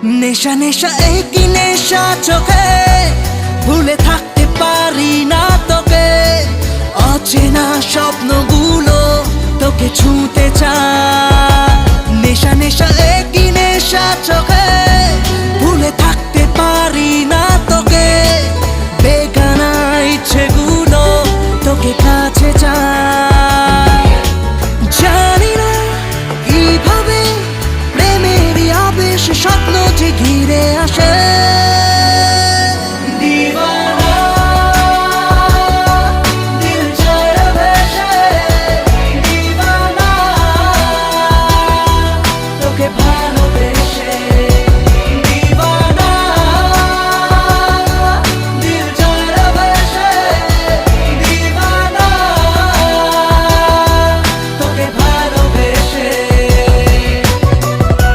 নেশা নেশা একই নেশা চোখে, ভুলে থাকতে পারি না তোকে। অচেনা স্বপ্নগুলো তোকে ছুঁতে চায়। নেশা নেশা একই নেশা চোখে, ভুলে থাকতে পারি না তোকে। বেগানা ইচ্ছেগুলো তোকে কাছে চায়। জানি না কিভাবে প্রেমের আবেশ স্বপ্ন যে ঘিরে আসে।